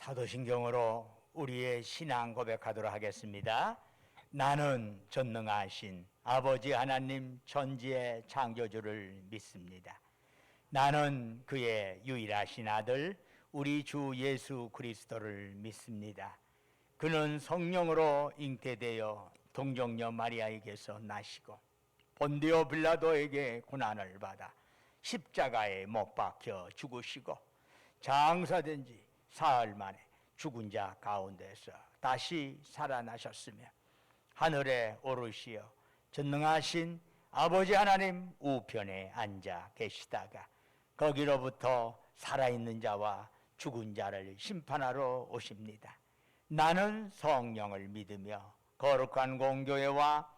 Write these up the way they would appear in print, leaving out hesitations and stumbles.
사도신경으로 우리의 신앙 고백하도록 하겠습니다. 나는 전능하신 아버지 하나님 천지의 창조주를 믿습니다. 나는 그의 유일하신 아들 우리 주 예수 그리스도를 믿습니다. 그는 성령으로 잉태되어 동정녀 마리아에게서 나시고 본디오 빌라도에게 고난을 받아 십자가에 못 박혀 죽으시고 장사된 지 사흘 만에 죽은 자 가운데서 다시 살아나셨으며 하늘에 오르시어 전능하신 아버지 하나님 우편에 앉아 계시다가 거기로부터 살아있는 자와 죽은 자를 심판하러 오십니다. 나는 성령을 믿으며 거룩한 공교회와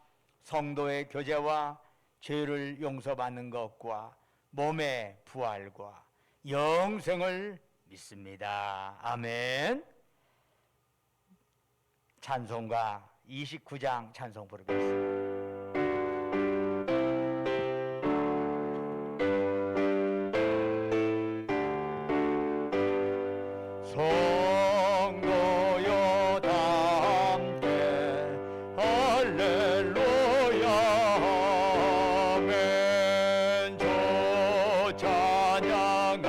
성도의 교제와 죄를 용서받는 것과 몸의 부활과 영생을 믿습니다. 아멘. 찬송가 29장 찬송 부르겠습니다. 성도여 다 함께 할렐루야 아멘. 주 찬양하여라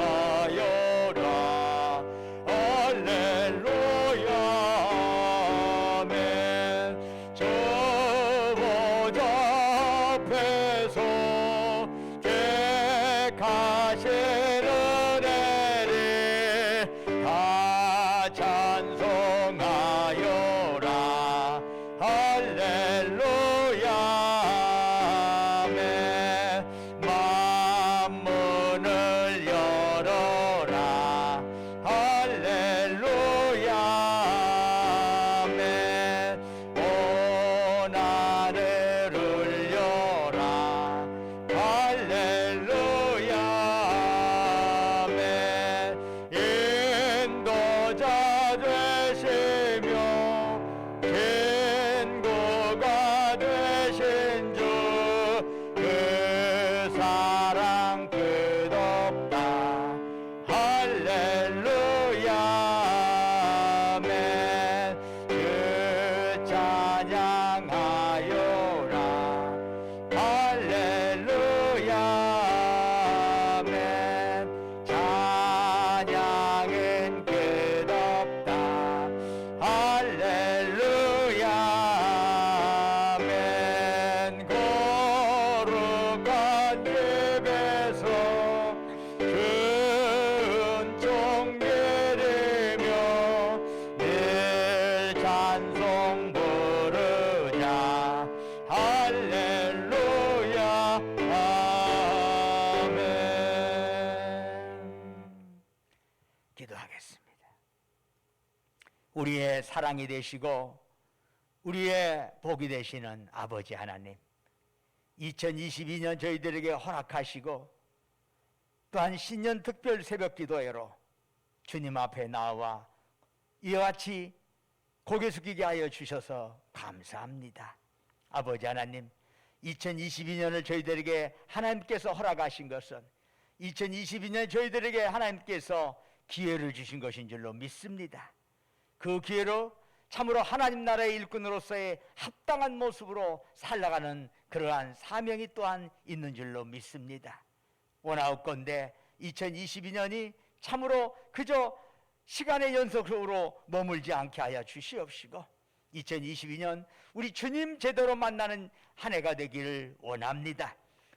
할렐루야 아멘. 저 보좌 앞에서 객하시는 애리 다 찬송하여라 할렐루야 아멘. 만문을 열어라 할렐루야 아멘. 온 하늘을 열라 할렐루야 아멘. 인도자 되시며 친구가 되신 주 그 사랑 끝없다 할렐루야 아멘. 그 찬양하여라 할렐루야 아멘. 찬양은 끝없다 할렐루야 아멘. 거룩한 집에서 은총 드리며 늘 찬송 부르자 할렐루야 아멘. 기도하겠습니다. 우리의 사랑이 되시고 우리의 복이 되시는 아버지 하나님, 2022년 저희들에게 허락하시고 또한 신년 특별 새벽 기도회로 주님 앞에 나와 이와 같이 고개 숙이게 하여 주셔서 감사합니다. 아버지 하나님, 2022년을 저희들에게 하나님께서 허락하신 것은 2022년 저희들에게 하나님께서 기회를 주신 것인 줄로 믿습니다. 그 기회로 참으로 하나님 나라의 일꾼으로서의 합당한 모습으로 살아가는 그러한 사명이 또한 있는 줄로 믿습니다. 원하옵건대 2022년이 참으로 그저 시간의 연속으로 머물지 않게 하여 주시옵시고 2022년 우리 주님 제대로 만나는 한 해가 되기를 원합니다.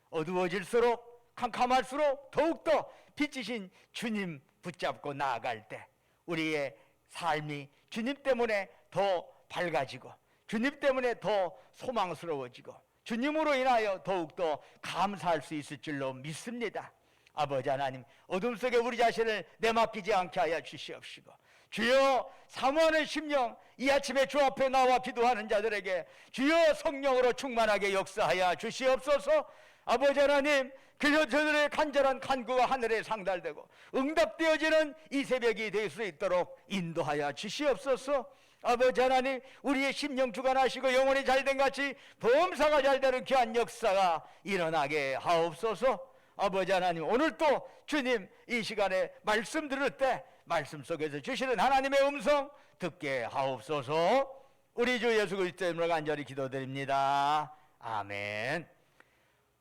어두워질수록 캄캄할수록 더욱더 빛이신 주님 붙잡고 나아갈 때 우리의 삶이 주님 때문에 더 밝아지고 주님 때문에 더 소망스러워지고 주님으로 인하여 더욱더 감사할 수 있을 줄로 믿습니다. 아버지 하나님, 어둠 속에 우리 자신을 내맡기지 않게 하여 주시옵시고 주여 사모하는 심령 이 아침에 주 앞에 나와 기도하는 자들에게 주여 성령으로 충만하게 역사하여 주시옵소서. 아버지 하나님, 저들의 간절한 간구가 하늘에 상달되고 응답되어지는 이 새벽이 될 수 있도록 인도하여 주시옵소서. 아버지 하나님, 우리의 심령 주관하시고 영혼이 잘된 같이 범사가 잘되는 귀한 역사가 일어나게 하옵소서. 아버지 하나님, 오늘도 주님 이 시간에 말씀 들을 때 말씀 속에서 주시는 하나님의 음성 듣게 하옵소서. 우리 주 예수 그리스도의 이름으로 간절히 기도드립니다. 아멘.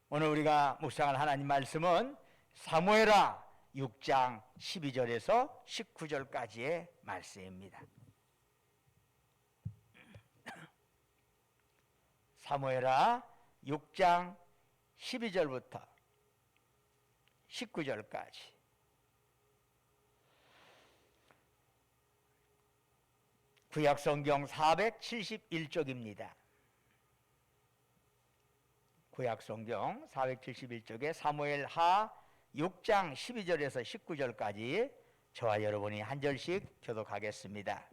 오늘 우리가 묵상할 하나님 말씀은 사무엘하 6장 12절에서 19절까지의 말씀입니다. 사무엘하 6장 12절부터 19절까지. 구약성경 471쪽입니다. 구약성경 471쪽에 사무엘하 6장 12절에서 19절까지 저와 여러분이 한 절씩 교독하겠습니다.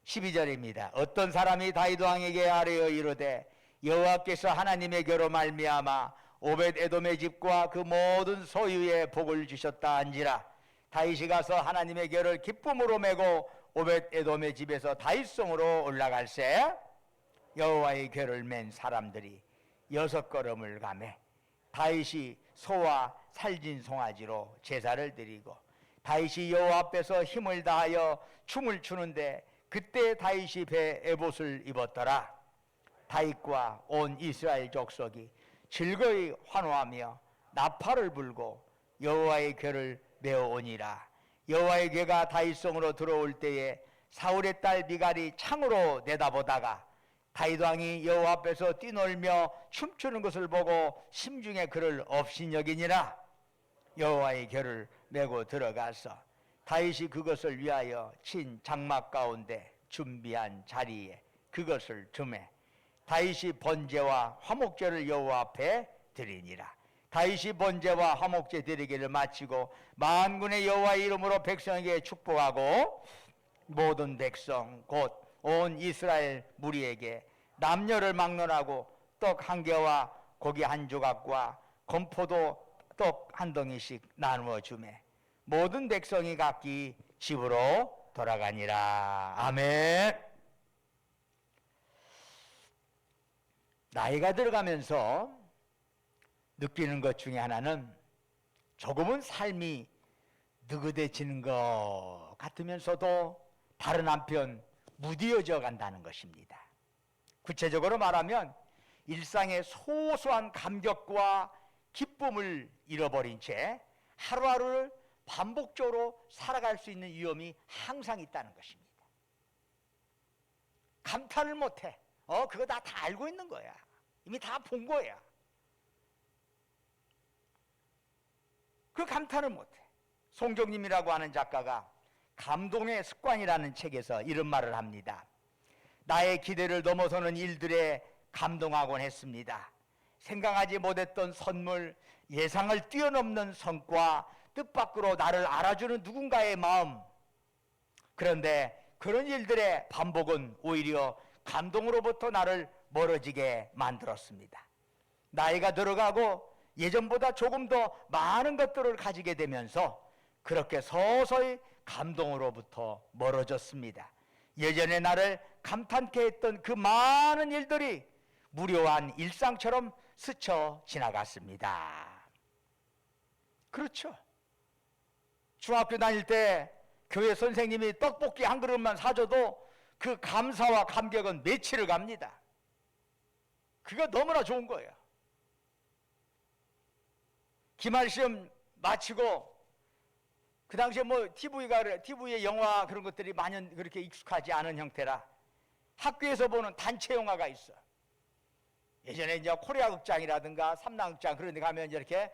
12절입니다. 어떤 사람이 다윗 왕에게 아뢰어 이르되 여호와께서 하나님에게로 말미암아 오벳에돔의 집과 그 모든 소유에 복을 주셨다 한지라. 다윗이 가서 하나님의 궤를 기쁨으로 메고 오벳에돔의 집에서 다윗성으로 올라갈새 여호와의 궤를 맨 사람들이 6걸음을 가매 다윗이 소와 살진 송아지로 제사를 드리고 다윗이 여호와 앞에서 힘을 다하여 춤을 추는데 그때 다윗이 배에 에봇을 입었더라. 다윗과 온 이스라엘 족속이 즐거이 환호하며 나팔을 불고 여호와의 궤를 메어오니라. 여호와의 궤가 다윗성으로 들어올 때에 사울의 딸 미갈이 창으로 내다보다가 다윗 왕이 여호와 앞에서 뛰놀며 춤추는 것을 보고 심중에 그를 업신여기니라. 여호와의 궤를 메고 들어가서 다윗이 그것을 위하여 친 장막 가운데 준비한 자리에 그것을 두매 다윗이 번제와 화목제를 여호와 앞에 드리니라. 다윗이 번제와 화목제 드리기를 마치고 만군의 여호와의 이름으로 백성에게 축복하고 모든 백성 곧 온 이스라엘 무리에게 남녀를 막론하고 떡 한 개와 고기 한 조각과 건포도 떡 한 덩이씩 나누어 주매 모든 백성이 각기 집으로 돌아가니라. 아멘. 나이가 들어가면서 느끼는 것 중에 하나는 조금은 삶이 느긋해지는 것 같으면서도 다른 한편 무뎌져 간다는 것입니다. 구체적으로 말하면 일상의 소소한 감격과 기쁨을 잃어버린 채 하루하루를 반복적으로 살아갈 수 있는 위험이 항상 있다는 것입니다. 감탄을 못해. 그거 다 알고 있는 거야. 이미 다 본 거야. 그 감탄을 못해. 송정님이라고 하는 작가가 감동의 습관이라는 책에서 이런 말을 합니다. 나의 기대를 넘어서는 일들에 감동하곤 했습니다. 생각하지 못했던 선물, 예상을 뛰어넘는 성과, 뜻밖으로 나를 알아주는 누군가의 마음. 그런데 그런 일들의 반복은 오히려 감동으로부터 나를 멀어지게 만들었습니다. 나이가 들어가고 예전보다 조금 더 많은 것들을 가지게 되면서 그렇게 서서히 감동으로부터 멀어졌습니다. 예전에 나를 감탄케 했던 그 많은 일들이 무료한 일상처럼 스쳐 지나갔습니다. 그렇죠. 중학교 다닐 때 교회 선생님이 떡볶이 한 그릇만 사줘도 그 감사와 감격은 며칠을 갑니다. 그거 너무나 좋은 거예요. 기말시험 마치고 그 당시에 TV에 영화 그런 것들이 많이 그렇게 익숙하지 않은 형태라 학교에서 보는 단체 영화가 있어. 예전에 이제 코리아 극장이라든가 삼랑극장 그런 데 가면 이렇게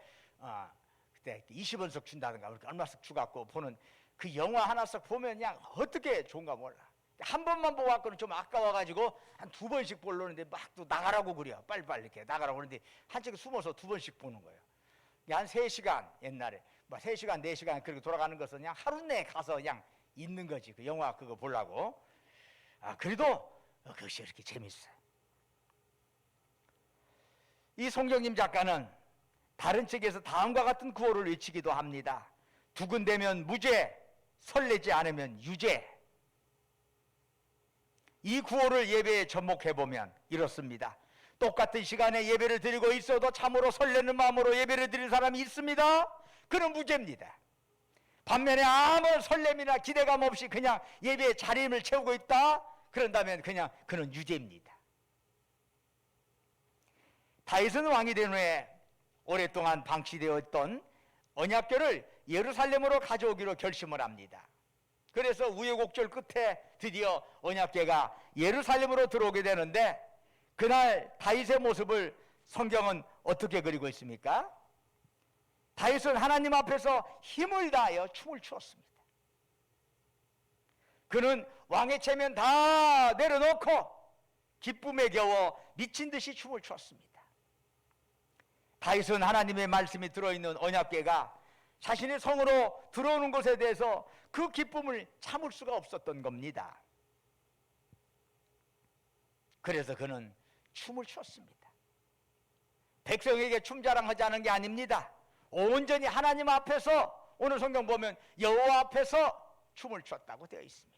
그때 20원씩 준다든가 그렇게 얼마씩 주갖고 보는 그 영화 하나씩 보면 그냥 어떻게 좋은가 몰라. 한 번만 보고 갖고는 좀 아까워가지고 한 2번씩 보려는데 막 또 나가라고 그래요. 빨리빨리 이렇게 나가라고 그러는데 한쪽에 숨어서 2번씩 보는 거예요. 한 3시간 옛날에 3시간 4시간 그렇게 돌아가는 것은 그냥 하루 내에 가서 그냥 있는 거지. 그 영화 그거 보려고. 그래도 그것이 이렇게 재밌어요. 이 송정님 작가는 다른 책에서 다음과 같은 구호를 외치기도 합니다. 두근대면 무죄, 설레지 않으면 유죄. 이 구호를 예배에 접목해보면 이렇습니다. 똑같은 시간에 예배를 드리고 있어도 참으로 설레는 마음으로 예배를 드릴 사람이 있습니다. 그는 무죄입니다. 반면에 아무 설렘이나 기대감 없이 그냥 예배의 자리임을 채우고 있다? 그런다면 그냥 그는 유죄입니다. 다윗은 왕이 된 후에 오랫동안 방치되어 있던 언약궤를 예루살렘으로 가져오기로 결심을 합니다. 그래서 우여곡절 끝에 드디어 언약궤가 예루살렘으로 들어오게 되는데, 그날 다윗의 모습을 성경은 어떻게 그리고 있습니까? 다윗은 하나님 앞에서 힘을 다하여 춤을 추었습니다. 그는 왕의 체면 다 내려놓고 기쁨에 겨워 미친 듯이 춤을 추었습니다. 다윗은 하나님의 말씀이 들어있는 언약궤가 자신의 성으로 들어오는 것에 대해서 그 기쁨을 참을 수가 없었던 겁니다. 그래서 그는 춤을 췄습니다. 백성에게 춤자랑하지 않은 게 아닙니다. 온전히 하나님 앞에서, 오늘 성경 보면 여호와 앞에서 춤을 췄다고 되어 있습니다.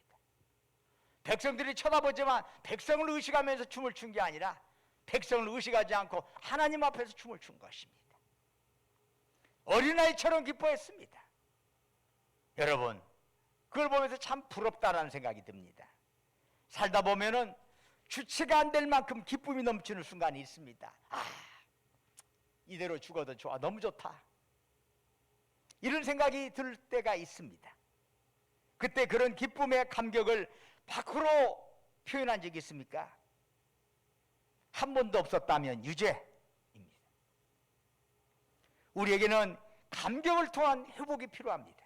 백성들이 쳐다보지만 백성을 의식하면서 춤을 춘 게 아니라 백성을 의식하지 않고 하나님 앞에서 춤을 춘 것입니다. 어린아이처럼 기뻐했습니다. 여러분, 그걸 보면서 참 부럽다라는 생각이 듭니다. 살다 보면은 주체가 안 될 만큼 기쁨이 넘치는 순간이 있습니다. 이대로 죽어도 좋아, 너무 좋다, 이런 생각이 들 때가 있습니다. 그때 그런 기쁨의 감격을 밖으로 표현한 적이 있습니까? 한 번도 없었다면 유죄입니다. 우리에게는 감격을 통한 회복이 필요합니다.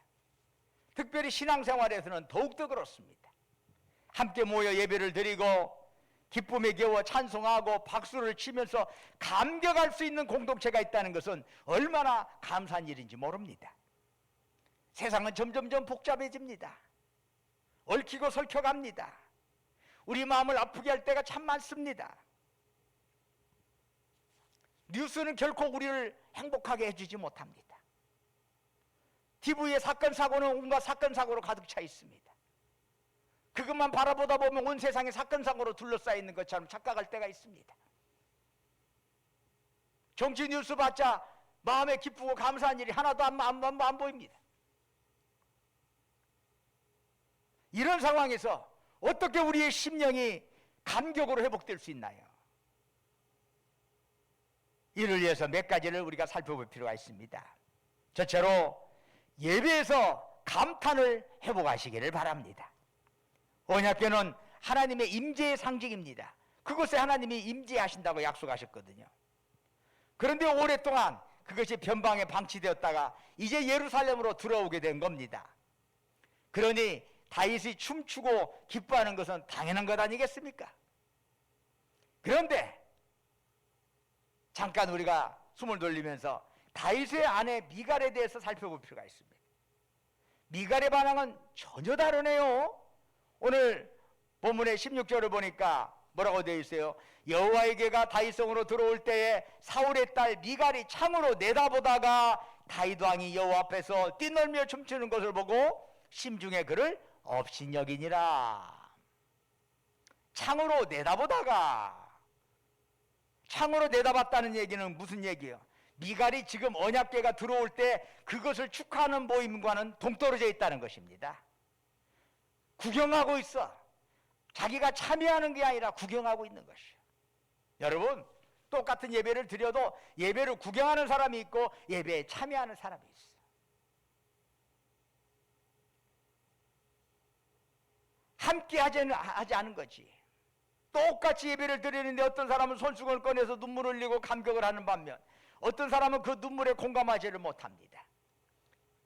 특별히 신앙생활에서는 더욱더 그렇습니다. 함께 모여 예배를 드리고 기쁨에 겨워 찬송하고 박수를 치면서 감격할 수 있는 공동체가 있다는 것은 얼마나 감사한 일인지 모릅니다. 세상은 점점점 복잡해집니다. 얽히고 설켜갑니다. 우리 마음을 아프게 할 때가 참 많습니다. 뉴스는 결코 우리를 행복하게 해주지 못합니다. TV의 사건 사고는 온갖 사건 사고로 가득 차 있습니다. 그것만 바라보다 보면 온 세상이 사건 사고로 둘러싸여 있는 것처럼 착각할 때가 있습니다. 정치 뉴스 봤자 마음에 기쁘고 감사한 일이 하나도 안 보입니다. 이런 상황에서 어떻게 우리의 심령이 감격으로 회복될 수 있나요? 이를 위해서 몇 가지를 우리가 살펴볼 필요가 있습니다. 첫째로 예배에서 감탄을 회복하시기를 바랍니다. 언약궤는 하나님의 임재의 상징입니다. 그곳에 하나님이 임재하신다고 약속하셨거든요. 그런데 오랫동안 그것이 변방에 방치되었다가 이제 예루살렘으로 들어오게 된 겁니다. 그러니 다윗이 춤추고 기뻐하는 것은 당연한 것 아니겠습니까? 그런데 잠깐 우리가 숨을 돌리면서 다윗의 아내 미갈에 대해서 살펴볼 필요가 있습니다. 미갈의 반응은 전혀 다르네요. 오늘 본문의 16절을 보니까 뭐라고 되어 있어요? 여호와의 궤가 다윗성으로 들어올 때에 사울의 딸 미갈이 창으로 내다보다가 다윗 왕이 여호와 앞에서 뛰놀며 춤추는 것을 보고 심중에 그를 업신여기니라. 창으로 내다봤다는 얘기는 무슨 얘기예요? 미갈이 지금 언약궤가 들어올 때 그것을 축하하는 모임과는 동떨어져 있다는 것입니다. 구경하고 있어. 자기가 참여하는 게 아니라 구경하고 있는 것이에요. 여러분, 똑같은 예배를 드려도 예배를 구경하는 사람이 있고 예배에 참여하는 사람이 있어요. 함께 하지 않은 거지. 똑같이 예배를 드리는데 어떤 사람은 손수건을 꺼내서 눈물을 흘리고 감격을 하는 반면 어떤 사람은 그 눈물에 공감하지를 못합니다.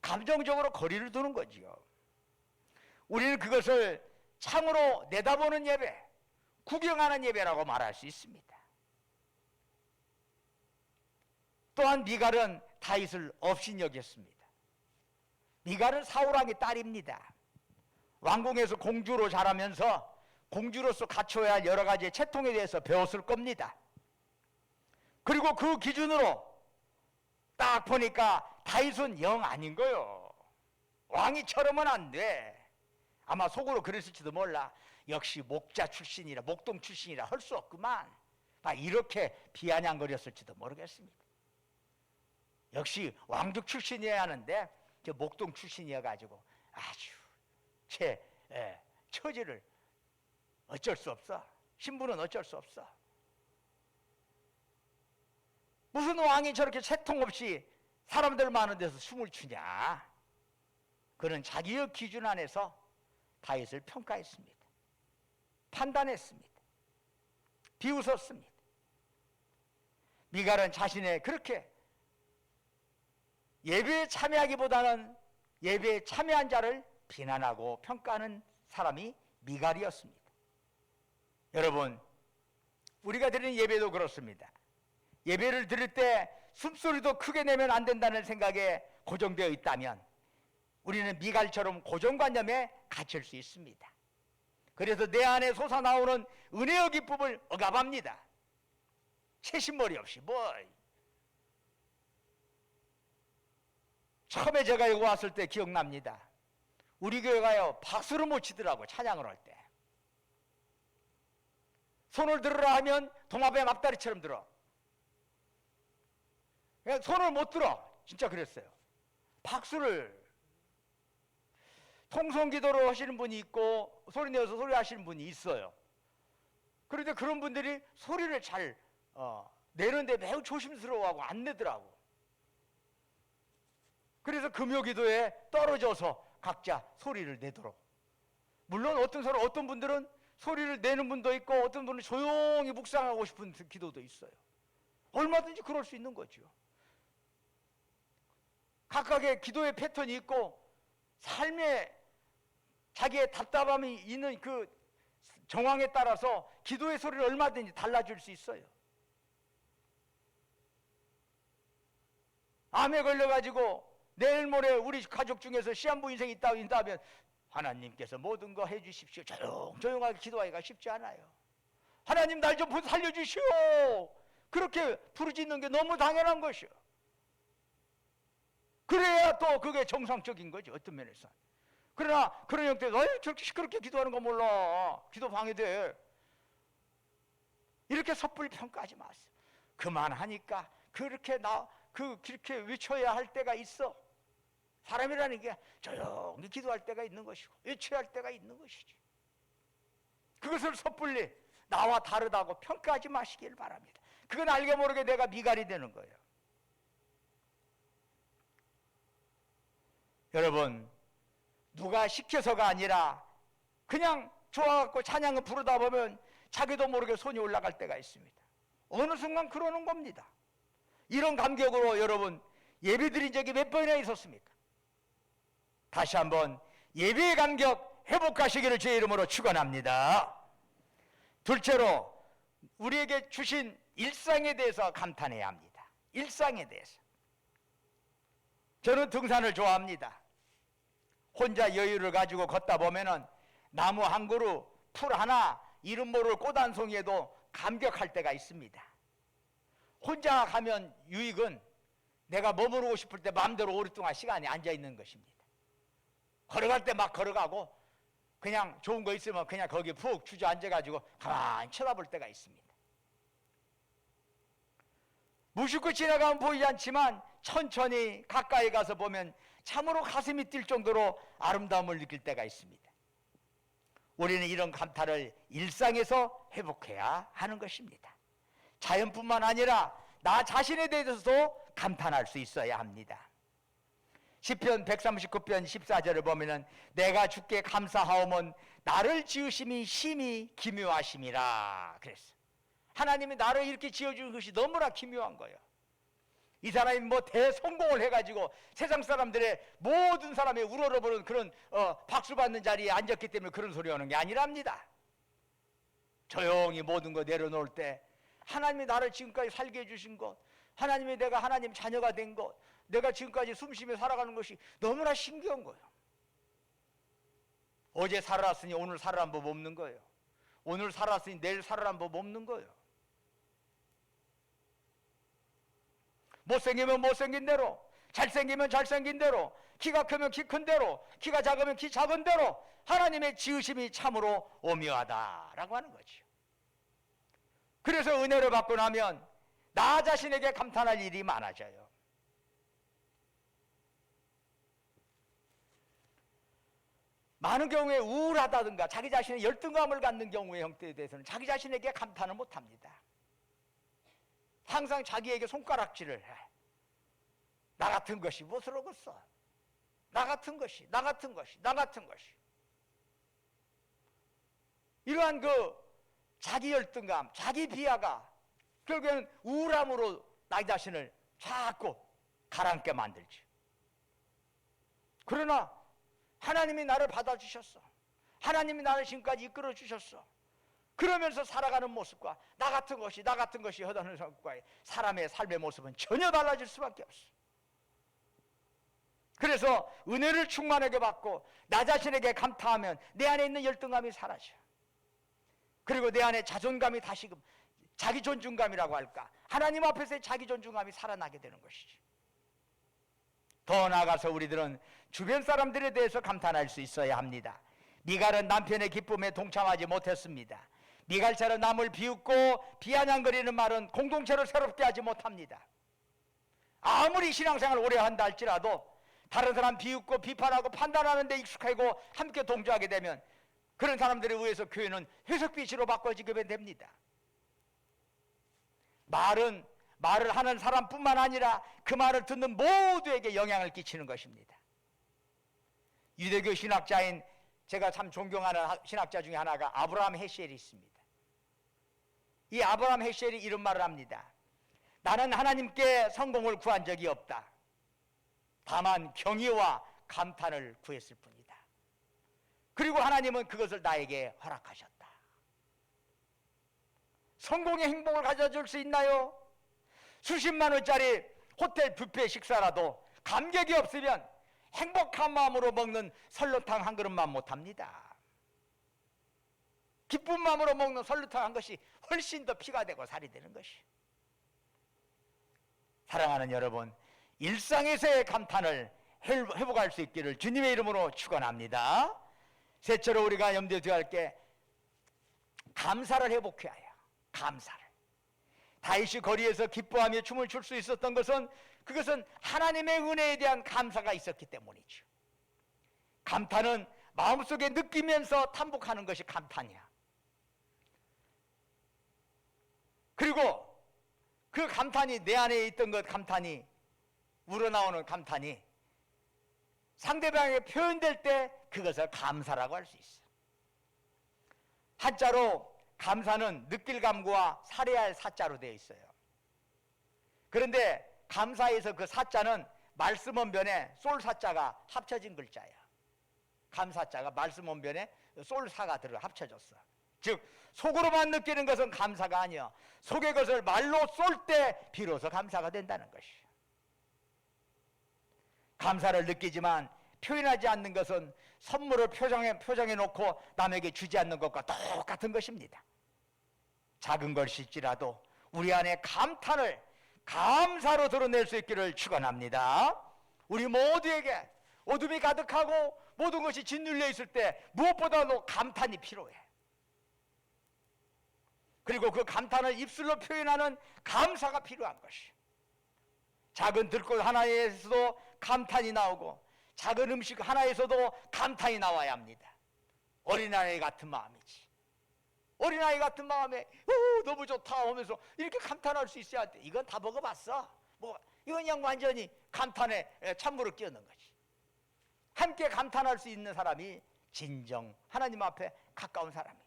감정적으로 거리를 두는 거지요. 우리는 그것을 창으로 내다보는 예배, 구경하는 예배라고 말할 수 있습니다. 또한 미갈은 다윗을 업신여겼습니다. 미갈은 사울왕의 딸입니다. 왕궁에서 공주로 자라면서 공주로서 갖춰야 할 여러 가지 채통에 대해서 배웠을 겁니다. 그리고 그 기준으로 딱 보니까 다윗은 영 아닌 거요. 왕이처럼은 안 돼. 아마 속으로 그랬을지도 몰라. 역시 목자 출신이라, 목동 출신이라 할 수 없구만. 이렇게 비아냥거렸을지도 모르겠습니다. 역시 왕족 출신이어야 하는데 저 목동 출신이어가지고 아주 제 처지를 어쩔 수 없어. 신부는 어쩔 수 없어. 무슨 왕이 저렇게 채통 없이 사람들 많은 데서 춤을 추냐. 그는 자기의 기준 안에서 다윗을 평가했습니다. 판단했습니다. 비웃었습니다. 미갈은 자신의 그렇게 예배에 참여하기보다는 예배에 참여한 자를 비난하고 평가하는 사람이 미갈이었습니다. 여러분, 우리가 드리는 예배도 그렇습니다. 예배를 드릴 때 숨소리도 크게 내면 안 된다는 생각에 고정되어 있다면 우리는 미갈처럼 고정관념에 갇힐 수 있습니다. 그래서 내 안에 솟아나오는 은혜의 기쁨을 억압합니다. 채신머리 없이 처음에 제가 여기 왔을 때 기억납니다. 우리 교회가요 박수를 못 치더라고. 찬양을 할 때 손을 들으라 하면 동화배 막다리처럼 들어. 그냥 손을 못 들어. 진짜 그랬어요. 박수를 통성기도로 하시는 분이 있고 소리 내어서 소리 하시는 분이 있어요. 그런데 그런 분들이 소리를 잘 내는데 매우 조심스러워하고 안 내더라고. 그래서 금요기도에 떨어져서 각자 소리를 내도록. 물론 어떤 분들은 소리를 내는 분도 있고 어떤 분은 조용히 묵상하고 싶은 기도도 있어요. 얼마든지 그럴 수 있는 거죠. 각각의 기도의 패턴이 있고 삶에 자기의 답답함이 있는 그 정황에 따라서 기도의 소리를 얼마든지 달라질 수 있어요. 암에 걸려가지고 내일 모레 우리 가족 중에서 시한부 인생이 있다면 하나님께서 모든 거 해주십시오. 조용하게 기도하기가 쉽지 않아요. 하나님 날 좀 살려주시오. 그렇게 부르짖는 게 너무 당연한 것이요. 그래야 또 그게 정상적인 거죠. 어떤 면에서. 그러나 그런 형태에서 저렇게 시끄럽게 기도하는 거 몰라. 기도 방해돼. 이렇게 섣불리 평가하지 마세요. 그만하니까 그렇게 그렇게 외쳐야 할 때가 있어. 사람이라는 게 조용히 기도할 때가 있는 것이고 외쳐야 할 때가 있는 것이지. 그것을 섣불리 나와 다르다고 평가하지 마시길 바랍니다. 그건 알게 모르게 내가 미갈이 되는 거예요. 여러분, 누가 시켜서가 아니라 그냥 좋아갖고 찬양을 부르다 보면 자기도 모르게 손이 올라갈 때가 있습니다. 어느 순간 그러는 겁니다. 이런 감격으로 여러분 예배드린 적이 몇 번이나 있었습니까? 다시 한번 예배의 감격 회복하시기를 주의 이름으로 축원합니다. 둘째로 우리에게 주신 일상에 대해서 감탄해야 합니다. 일상에 대해서. 저는 등산을 좋아합니다. 혼자 여유를 가지고 걷다 보면은 나무 한 그루, 풀 하나, 이름 모를 꽃 한 송이에도 감격할 때가 있습니다. 혼자 가면 유익은 내가 머무르고 싶을 때 마음대로 오랫동안 시간에 앉아 있는 것입니다. 걸어갈 때 막 걸어가고 그냥 좋은 거 있으면 그냥 거기에 푹 주저앉아가지고 가만히 쳐다볼 때가 있습니다. 무심코 지나가면 보이지 않지만 천천히 가까이 가서 보면 참으로 가슴이 뛸 정도로 아름다움을 느낄 때가 있습니다. 우리는 이런 감탄을 일상에서 회복해야 하는 것입니다. 자연뿐만 아니라 나 자신에 대해서도 감탄할 수 있어야 합니다. 시편 139편 14절을 보면은 내가 주께 감사하오면 나를 지으심이 심히 기묘하심이라 그랬어. 하나님이 나를 이렇게 지어준 것이 너무나 기묘한 거예요. 이 사람이 뭐 대성공을 해가지고 세상 사람들의 모든 사람의 우러러보는 그런 박수 받는 자리에 앉았기 때문에 그런 소리 하는 게 아니랍니다. 조용히 모든 거 내려놓을 때 하나님이 나를 지금까지 살게 해주신 것, 하나님이 내가 하나님 자녀가 된 것, 내가 지금까지 숨쉬며 살아가는 것이 너무나 신기한 거예요. 어제 살아났으니 오늘 살아난 법 없는 거예요. 오늘 살았으니 내일 살아난 법 없는 거예요. 못생기면 못생긴 대로, 잘생기면 잘생긴 대로, 키가 크면 키 큰 대로, 키가 작으면 키 작은 대로 하나님의 지으심이 참으로 오묘하다라고 하는 거죠. 그래서 은혜를 받고 나면 나 자신에게 감탄할 일이 많아져요. 많은 경우에 우울하다든가 자기 자신의 열등감을 갖는 경우의 형태에 대해서는 자기 자신에게 감탄을 못합니다. 항상 자기에게 손가락질을 해. 나 같은 것이 무엇을 하겠어? 나 같은 것이, 나 같은 것이, 나 같은 것이. 이러한 그 자기 열등감, 자기 비하가 결국에는 우울함으로 나 자신을 자꾸 가라앉게 만들지. 그러나 하나님이 나를 받아주셨어. 하나님이 나를 지금까지 이끌어 주셨어. 그러면서 살아가는 모습과 나 같은 것이 하다는 것과의 사람의 삶의 모습은 전혀 달라질 수밖에 없어. 그래서 은혜를 충만하게 받고 나 자신에게 감탄하면 내 안에 있는 열등감이 사라져. 그리고 내 안에 자존감이 다시금 자기 존중감이라고 할까, 하나님 앞에서의 자기 존중감이 살아나게 되는 것이지. 더 나아가서 우리들은 주변 사람들에 대해서 감탄할 수 있어야 합니다. 미갈은 남편의 기쁨에 동참하지 못했습니다. 미갈처럼 남을 비웃고 비아냥거리는 말은 공동체를 새롭게 하지 못합니다. 아무리 신앙생활을 오래 한다 할지라도 다른 사람 비웃고 비판하고 판단하는 데 익숙하고 함께 동조하게 되면 그런 사람들에 의해서 교회는 회색빛으로 바꿔지게 됩니다. 말을 하는 사람뿐만 아니라 그 말을 듣는 모두에게 영향을 끼치는 것입니다. 유대교 신학자인 제가 참 존경하는 신학자 중에 하나가 아브라함 헤시엘이 있습니다. 이 아브라함 헤시엘이 이런 말을 합니다. 나는 하나님께 성공을 구한 적이 없다. 다만 경의와 감탄을 구했을 뿐이다. 그리고 하나님은 그것을 나에게 허락하셨다. 성공의 행복을 가져줄 수 있나요? 수십만 원짜리 호텔 뷔페 식사라도 감격이 없으면 행복한 마음으로 먹는 설렁탕 한 그릇만 못합니다. 기쁜 마음으로 먹는 설렁탕 한 것이 훨씬 더 피가 되고 살이 되는 것이. 사랑하는 여러분, 일상에서의 감탄을 회복할 수 있기를 주님의 이름으로 축원합니다. 셋째로 우리가 염두에 둬야 할 게 감사를 회복해야 해요. 감사를. 다윗이 거리에서 기뻐하며 춤을 출 수 있었던 것은 그것은 하나님의 은혜에 대한 감사가 있었기 때문이죠. 감탄은 마음속에 느끼면서 탄복하는 것이 감탄이야. 그리고 그 감탄이 내 안에 있던 것 감탄이 우러나오는 감탄이 상대방에게 표현될 때 그것을 감사라고 할 수 있어. 한자로 감사는 느낄 감구와 살해할 사자로 되어 있어요. 그런데 감사에서 그 사자는 말씀 원변에 쏠사자가 합쳐진 글자야. 감사자가 말씀 원변에 쏠사가 들어 합쳐졌어. 즉 속으로만 느끼는 것은 감사가 아니야. 속의 것을 말로 쏠 때 비로소 감사가 된다는 것이. 감사를 느끼지만 표현하지 않는 것은 선물을 표정해 놓고 남에게 주지 않는 것과 똑같은 것입니다. 작은 것일지라도 우리 안에 감탄을 감사로 드러낼 수 있기를 축원합니다. 우리 모두에게 어둠이 가득하고 모든 것이 짓눌려 있을 때 무엇보다도 감탄이 필요해. 그리고 그 감탄을 입술로 표현하는 감사가 필요한 것이. 작은 들꽃 하나에서도 감탄이 나오고 작은 음식 하나에서도 감탄이 나와야 합니다. 어린아이 같은 마음이지. 어린아이 같은 마음에 너무 좋다 하면서 이렇게 감탄할 수 있어야 돼. 이건 다 먹어봤어. 이건 그냥 완전히 감탄에 찬물을 끼얹는 거지. 함께 감탄할 수 있는 사람이 진정 하나님 앞에 가까운 사람이에요.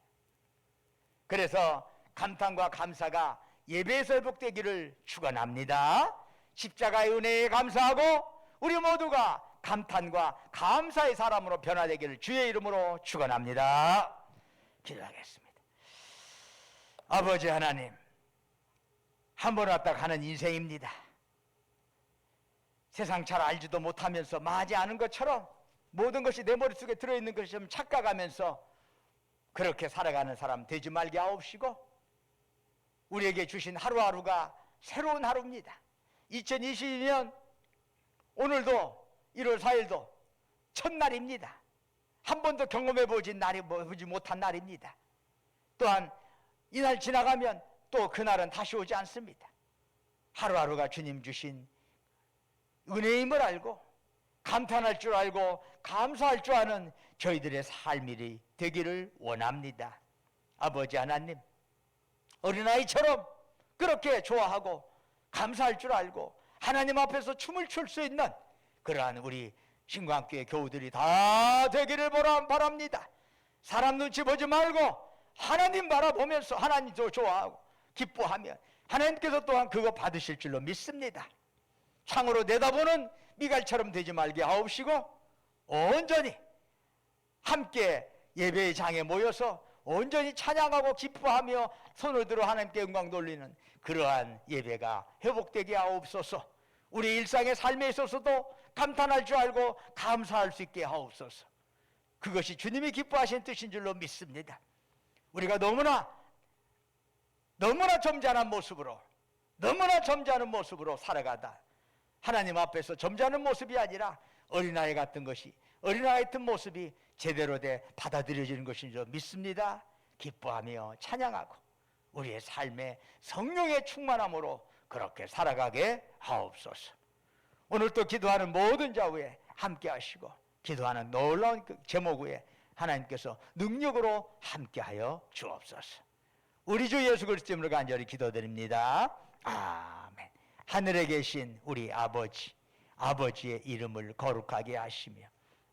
그래서 감탄과 감사가 예배에서 회복되기를 축원합니다. 십자가의 은혜에 감사하고 우리 모두가 감탄과 감사의 사람으로 변화되기를 주의 이름으로 축원합니다. 기도하겠습니다. 아버지 하나님, 한 번 왔다 가는 인생입니다. 세상 잘 알지도 못하면서 마지 않은 것처럼 모든 것이 내 머릿속에 들어있는 것이 좀 착각하면서 그렇게 살아가는 사람 되지 말게 하옵시고 우리에게 주신 하루하루가 새로운 하루입니다. 2022년 오늘도 1월 4일도 첫날입니다. 한 번도 경험해보지 못한 날입니다. 또한 이날 지나가면 또 그날은 다시 오지 않습니다. 하루하루가 주님 주신 은혜임을 알고 감탄할 줄 알고 감사할 줄 아는 저희들의 삶이 되기를 원합니다. 아버지 하나님, 어린아이처럼 그렇게 좋아하고 감사할 줄 알고 하나님 앞에서 춤을 출 수 있는 그러한 우리 신광교회 교우들이 다 되기를 바랍니다. 사람 눈치 보지 말고 하나님 바라보면서 하나님도 좋아하고 기뻐하면 하나님께서 또한 그거 받으실 줄로 믿습니다. 창으로 내다보는 미갈처럼 되지 말게 하옵시고 온전히 함께 예배의 장에 모여서 온전히 찬양하고 기뻐하며 손을 들어 하나님께 영광 돌리는 그러한 예배가 회복되게 하옵소서. 우리 일상의 삶에 있어서도 감탄할 줄 알고 감사할 수 있게 하옵소서. 그것이 주님이 기뻐하신 뜻인 줄로 믿습니다. 우리가 너무나 점잖은 모습으로 살아가다 하나님 앞에서 점잖은 모습이 아니라 어린아이 같은 모습이 제대로 돼 받아들여지는 것인 줄 믿습니다. 기뻐하며 찬양하고 우리의 삶에 성령의 충만함으로 그렇게 살아가게 하옵소서. 오늘 또 기도하는 모든 자우에 함께 하시고 기도하는 놀라운 그 제목 위에 하나님께서 능력으로 함께하여 주옵소서. 우리 주 예수 그리스도 이름으로 간절히 기도드립니다. 아멘. 하늘에 계신 우리 아버지의 이름을 거룩하게 하시며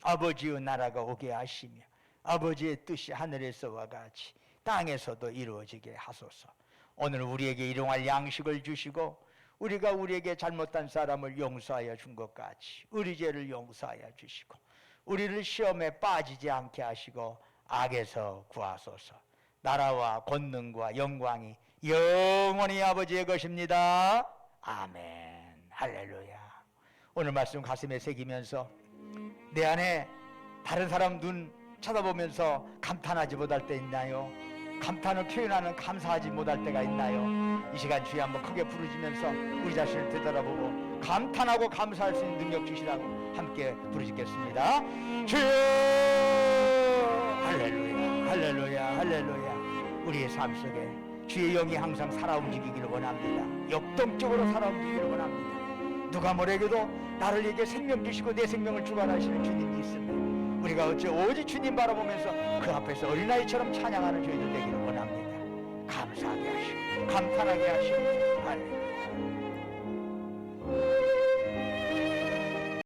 아버지의 나라가 오게 하시며 아버지의 뜻이 하늘에서와 같이 땅에서도 이루어지게 하소서. 오늘 우리에게 일용할 양식을 주시고 우리가 우리에게 잘못한 사람을 용서하여 준 것 같이 우리 죄를 용서하여 주시고 우리를 시험에 빠지지 않게 하시고 악에서 구하소서. 나라와 권능과 영광이 영원히 아버지의 것입니다. 아멘. 할렐루야. 오늘 말씀 가슴에 새기면서 내 안에 다른 사람 눈 쳐다보면서 감탄하지 못할 때 있나요? 감탄을 표현하는 감사하지 못할 때가 있나요? 이 시간 주여 한번 크게 부르짖으면서 우리 자신을 되돌아보고 감탄하고 감사할 수 있는 능력 주시라고 함께 부르짖겠습니다. 주여 할렐루야 할렐루야 할렐루야. 우리의 삶 속에 주의 영이 항상 살아 움직이기를 원합니다. 역동적으로 살아 움직이기를 원합니다. 누가 뭐래도 나를 위해 생명 주시고 내 생명을 주관하시는 주님이 있습니다. 우리가 어째 오직 주님 바라보면서 그 앞에서 어린아이처럼 찬양하는 저희들 되기를 원합니다. 감사하게 하시고 감탄하게 하시고